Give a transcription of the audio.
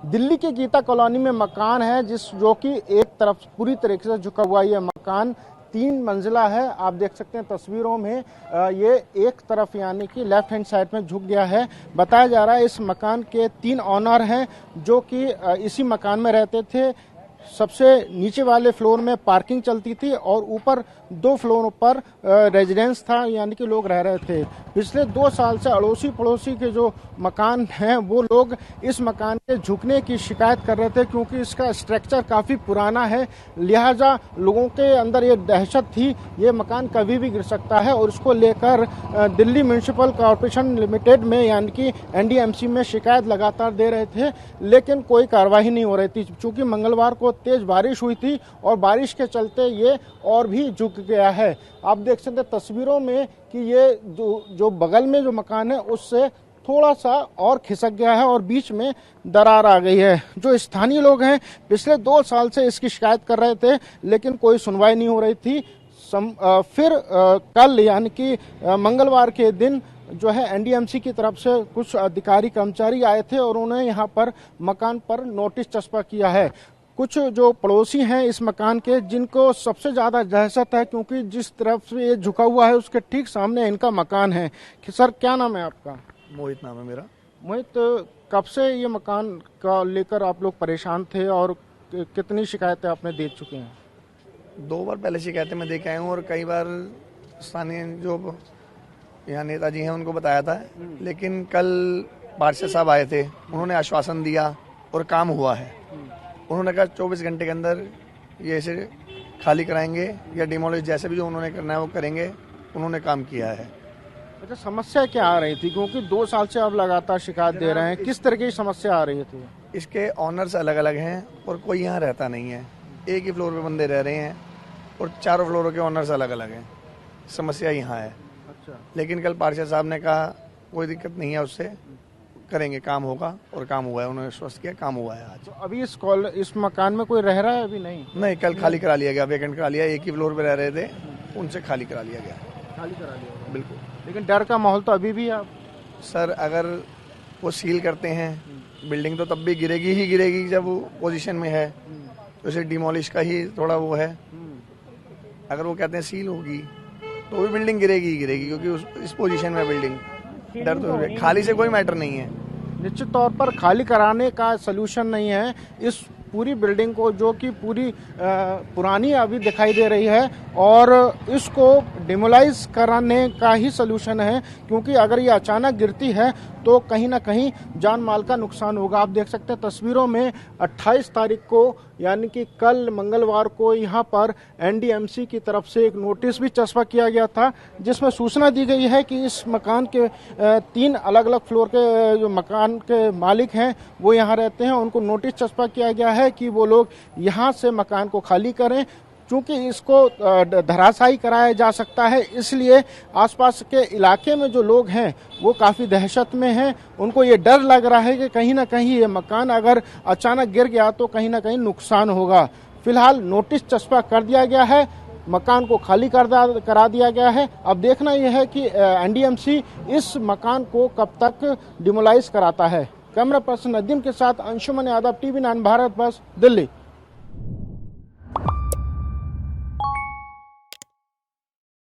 दिल्ली के गीता कॉलोनी में मकान है जो कि एक तरफ पूरी तरीके से झुका हुआ ये मकान 3 मंजिला है। आप देख सकते हैं तस्वीरों में ये एक तरफ यानी कि लेफ्ट हैंड साइड में झुक गया है। बताया जा रहा है इस मकान के 3 ऑनर हैं जो कि इसी मकान में रहते थे। सबसे नीचे वाले फ्लोर में पार्किंग चलती थी और ऊपर 2 फ्लोरों पर रेजिडेंस था यानी कि लोग रह रहे थे। पिछले 2 साल से अड़ोसी पड़ोसी के जो मकान हैं वो लोग इस मकान के झुकने की शिकायत कर रहे थे क्योंकि इसका स्ट्रक्चर काफ़ी पुराना है, लिहाजा लोगों के अंदर ये दहशत थी ये मकान कभी भी गिर सकता है और इसको लेकर दिल्ली म्यूनिसिपल कॉरपोरेशन लिमिटेड में यानी कि एनडीएमसी में शिकायत लगातार दे रहे थे, लेकिन कोई कार्रवाई नहीं हो रही थी। चूंकि मंगलवार को तेज बारिश हुई थी और बारिश के चलते ये और भी झुक गया है। आप देख सकते हैं तस्वीरों में कि ये जो बगल में जो मकान है उससे थोड़ा सा और खिसक गया है और बीच में दरार आ गई है। जो स्थानीय लोग हैं पिछले 2 साल से इसकी शिकायत कर रहे थे लेकिन कोई सुनवाई नहीं हो रही थी। फिर कल यानी कि मंगलवार के दिन जो है एनडीएमसी की तरफ से कुछ अधिकारी कर्मचारी आए थे और उन्होंने यहाँ पर मकान पर नोटिस चस्पा किया है। कुछ जो पड़ोसी हैं इस मकान के जिनको सबसे ज्यादा दहशत है क्योंकि जिस तरफ से ये झुका हुआ है उसके ठीक सामने इनका मकान है। सर क्या नाम है आपका? मोहित नाम है मेरा। मोहित, कब से ये मकान का लेकर आप लोग परेशान थे और कितनी शिकायतें आपने दे चुके हैं? 2 बार पहले शिकायतें मैं दे के आया हूँ और कई बार स्थानीय जो यहाँ नेताजी हैं उनको बताया था, लेकिन कल पार्षद साहब आए थे, उन्होंने आश्वासन दिया और काम हुआ है। उन्होंने कहा 24 घंटे के अंदर ये इसे खाली कराएंगे या डिमोलिश जैसे भी जो उन्होंने करना है वो करेंगे। उन्होंने काम किया है। अच्छा, समस्या क्या आ रही थी क्योंकि 2 साल से आप लगातार शिकायत दे रहे हैं, किस तरह की समस्या आ रही थी? इसके ऑनर्स अलग अलग हैं और कोई यहाँ रहता नहीं है। एक ही फ्लोर पे बंदे रह रहे हैं और 4 फ्लोरों के ऑनर्स अलग अलग हैं। समस्या यहाँ है। अच्छा, लेकिन कल पार्षद साहब ने कहा कोई दिक्कत नहीं है, उससे करेंगे, काम होगा और काम हुआ है। उन्होंने स्वस्थ किया, काम हुआ है आज। तो अभी इस मकान में कोई रह रहा है? अभी नहीं, कल खाली करा लिया गया, वेकेंट करा लिया। एक ही फ्लोर पे रह रहे थे, उनसे खाली करा लिया गया। खाली करा लिया बिल्कुल। लेकिन डर का माहौल तो अभी भी है। सर अगर वो सील करते हैं बिल्डिंग तो तब भी गिरेगी ही गिरेगी जब वो पोजीशन में है, तो इसे डिमोलिश का ही थोड़ा वो है। अगर वो कहते हैं सील होगी तो भी बिल्डिंग गिरेगी ही गिरेगी क्योंकि इस पोजीशन में बिल्डिंग। डर तो खाली से कोई मैटर नहीं है। निश्चित तौर पर खाली कराने का सलूशन नहीं है। इस पूरी बिल्डिंग को जो कि पूरी पुरानी अभी दिखाई दे रही है और इसको डिमोलाइज कराने का ही सलूशन है क्योंकि अगर ये अचानक गिरती है तो कहीं ना कहीं जान माल का नुकसान होगा। आप देख सकते हैं तस्वीरों में 28 तारीख को यानी कि कल मंगलवार को यहाँ पर एनडीएमसी की तरफ से एक नोटिस भी चस्पा किया गया था जिसमें सूचना दी गई है कि इस मकान के 3 अलग अलग फ्लोर के जो मकान के मालिक हैं वो यहाँ रहते हैं। उनको नोटिस चस्पा किया गया है कि वो लोग यहाँ से मकान को खाली करें। चूंकि इसको धराशायी कराया जा सकता है इसलिए आसपास के इलाके में जो लोग हैं वो काफ़ी दहशत में हैं। उनको ये डर लग रहा है कि कहीं ना कहीं ये मकान अगर अचानक गिर गया तो कहीं ना कहीं नुकसान होगा। फिलहाल नोटिस चस्पा कर दिया गया है, मकान को खाली करा दिया गया है। अब देखना यह है कि एनडीएमसी इस मकान को कब तक डिमोलाइज कराता है। कैमरा पर्सन नदीम के साथ अंशुमन यादव, टीवी 9 भारत, बस दिल्ली।